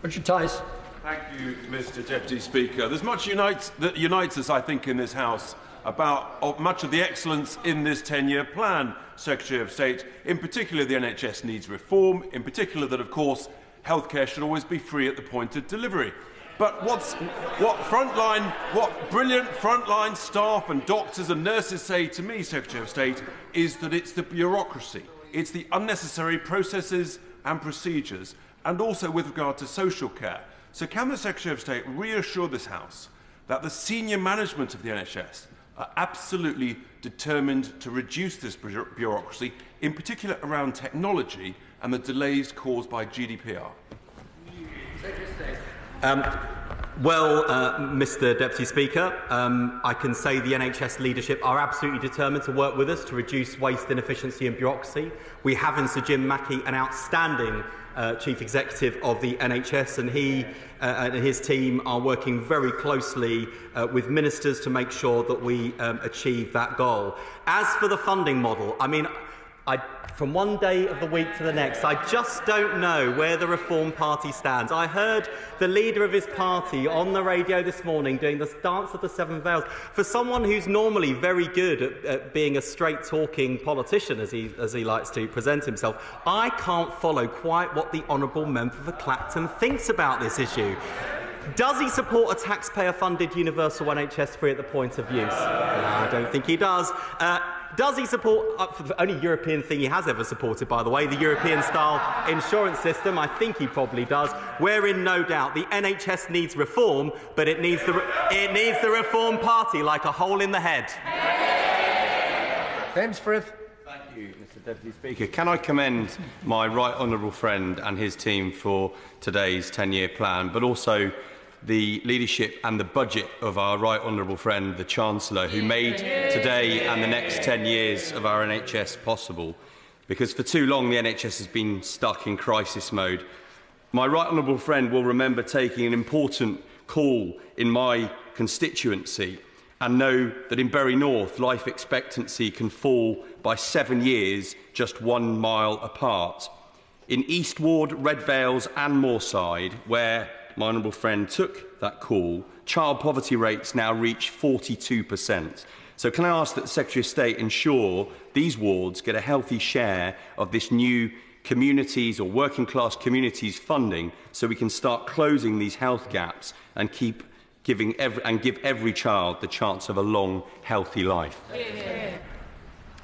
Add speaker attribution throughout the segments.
Speaker 1: Richard Tice.
Speaker 2: Thank you, Mr Deputy Speaker. There's much that unites us, I think, in this House about much of the excellence in this 10-year plan, Secretary of State. In particular, the NHS needs reform, in particular that, of course, healthcare should always be free at the point of delivery. But what brilliant frontline staff and doctors and nurses say to me, Secretary of State, is that it's the bureaucracy, it's the unnecessary processes and procedures, and also with regard to social care. So can the Secretary of State reassure this House that the senior management of the NHS are absolutely determined to reduce this bureaucracy, in particular around technology and the delays caused by GDPR?
Speaker 3: Mr Deputy Speaker, I can say the NHS leadership are absolutely determined to work with us to reduce waste, inefficiency and bureaucracy. We have in Sir Jim Mackey an outstanding Chief Executive of the NHS, and he and his team are working very closely with ministers to make sure that we achieve that goal. As for the funding model, from one day of the week to the next, I just don't know where the Reform Party stands. I heard the leader of his party on the radio this morning doing the dance of the seven veils. For someone who's normally very good at being a straight-talking politician, as he likes to present himself, I can't follow quite what the honourable member for Clacton thinks about this issue. Does he support a taxpayer-funded universal NHS free at the point of use? No, I don't think he does. Does he support, the only European thing he has ever supported, by the way, the European-style insurance system? I think he probably does. We're in no doubt. The NHS needs reform, but it needs the Reform Party like a hole in the head.
Speaker 1: James Frith.
Speaker 4: Thank you, Mr Deputy Speaker. Can I commend my right honourable friend and his team for today's 10-year plan, but also the leadership and the budget of our right honourable friend, the Chancellor, who made today and the next 10 years of our NHS possible. Because for too long the NHS has been stuck in crisis mode. My right honourable friend will remember taking an important call in my constituency and know that in Bury North life expectancy can fall by 7 years just 1 mile apart. In East Ward, Red Vales and Moorside, where my honourable friend took that call, child poverty rates now reach 42%. So can I ask that the Secretary of State ensure these wards get a healthy share of this new communities or working class communities funding so we can start closing these health gaps and give every child the chance of a long, healthy life?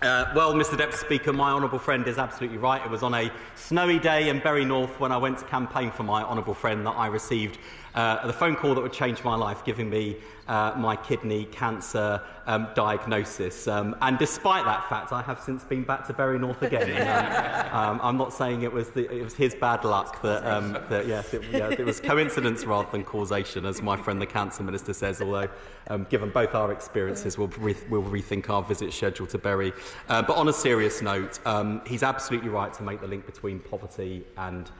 Speaker 3: Mr Deputy Speaker, my honourable friend is absolutely right. It was on a snowy day in Bury North when I went to campaign for my honourable friend that I received the phone call that would change my life, giving me my kidney cancer diagnosis. And despite that fact, I have since been back to Bury North again. I'm not saying it was his bad luck it was coincidence rather than causation, as my friend the Cancer Minister says, although given both our experiences, we'll rethink our visit schedule to Bury. But on a serious note, he's absolutely right to make the link between poverty and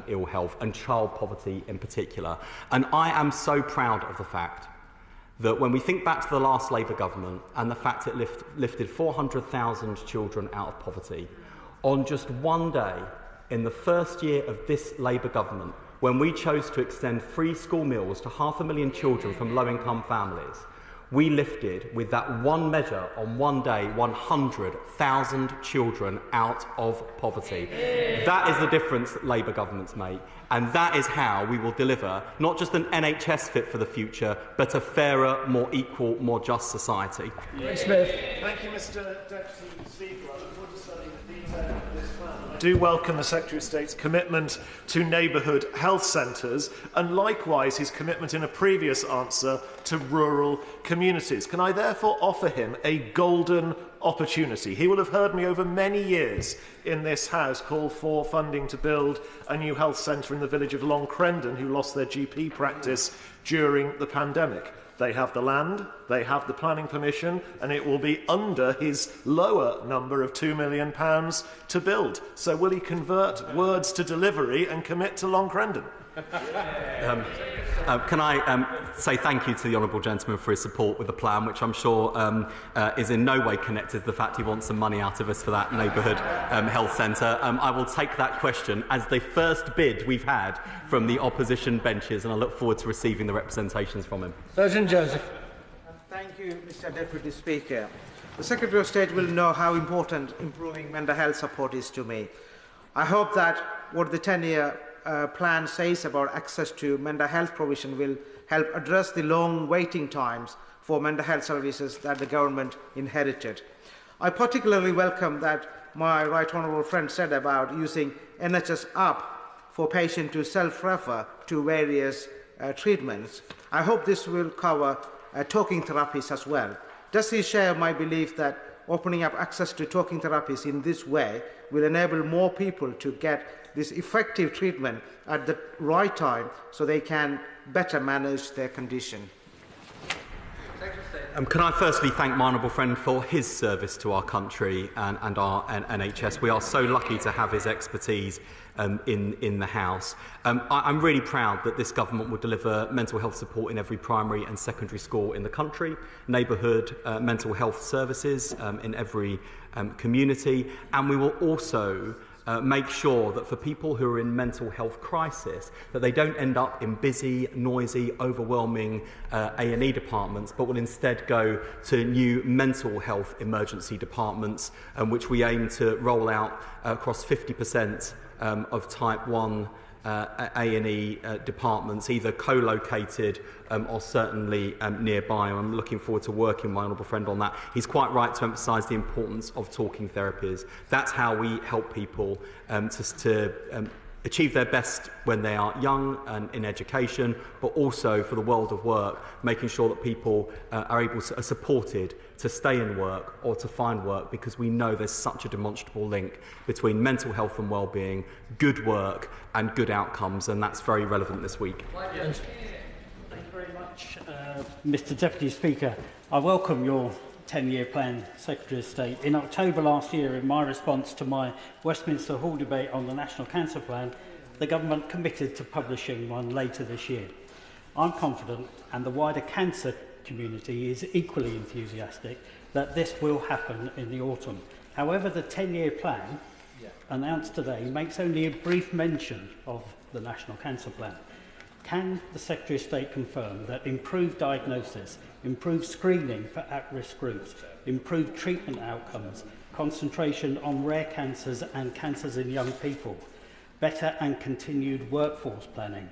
Speaker 3: ill health, and child poverty in particular. And I am so proud of the fact that when we think back to the last Labour government and the fact it lifted 400,000 children out of poverty, on just one day in the first year of this Labour government, when we chose to extend free school meals to 500,000 children from low-income families, we lifted, with that one measure on one day, 100,000 children out of poverty. That is the difference that Labour governments make, and that is how we will deliver not just an NHS fit for the future, but a fairer, more equal, more just society.
Speaker 1: Smith.
Speaker 5: Thank you, Mr Deputy Speaker. I look forward to studying the detail of this plan. I do welcome the Secretary of State's commitment to neighbourhood health centres, and likewise his commitment in a previous answer to rural communities. Can I therefore offer him a golden opportunity? He will have heard me over many years in this House call for funding to build a new health centre in the village of Long Crendon, who lost their GP practice during the pandemic. They have the land, they have the planning permission, and it will be under his lower number of £2 million to build. So will he convert words to delivery and commit to Long Crendon?
Speaker 3: Can I say thank you to the honourable gentleman for his support with the plan, which I'm sure is in no way connected to the fact he wants some money out of us for that neighbourhood health centre. I will take that question as the first bid we've had from the opposition benches, and I look forward to receiving the representations from him.
Speaker 1: Sergeant Joseph.
Speaker 6: Thank you, Mr. Deputy Speaker. The Secretary of State will know how important improving mental health support is to me. I hope that what the 10-year plan says about access to mental health provision will help address the long waiting times for mental health services that the government inherited. I particularly welcome that my right honourable friend said about using NHS app for patients to self-refer to various treatments. I hope this will cover talking therapies as well. Does he share my belief that opening up access to talking therapies in this way will enable more people to get this effective treatment at the right time so they can better manage their condition?
Speaker 3: Can I firstly thank my honourable friend for his service to our country and our NHS. We are so lucky to have his expertise in the House. I'm really proud that this government will deliver mental health support in every primary and secondary school in the country, neighbourhood mental health services in every community, and we will also make sure that for people who are in mental health crisis, that they don't end up in busy, noisy, overwhelming A&E departments, but will instead go to new mental health emergency departments, which we aim to roll out across 50% of Type 1 A&E departments, either co-located or certainly nearby. I'm looking forward to working with my honourable friend on that. He's quite right to emphasise the importance of talking therapies. That's how we help people to achieve their best when they are young and in education, but also for the world of work, making sure that people are supported to stay in work or to find work, because we know there's such a demonstrable link between mental health and well-being, good work and good outcomes, and that's very relevant this week.
Speaker 1: Thank you very much, Mr. Deputy Speaker. I welcome your 10-year plan, Secretary of State. In October last year, in my response to my Westminster Hall debate on the National Cancer Plan, the government committed to publishing one later this year. I'm confident, and the wider cancer community is equally enthusiastic, that this will happen in the autumn. However, the 10-year plan announced today makes only a brief mention of the National Cancer Plan. Can the Secretary of State confirm that improved diagnosis, improved screening for at-risk groups, improved treatment outcomes, concentration on rare cancers and cancers in young people, better and continued workforce planning,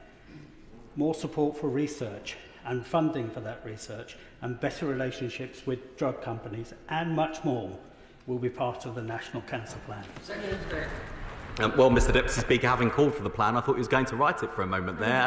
Speaker 1: more support for research and funding for that research, and better relationships with drug companies, and much more, will be part of the National Cancer Plan?
Speaker 3: Well, Mr. Deputy Speaker, having called for the plan, I thought he was going to write it for a moment there.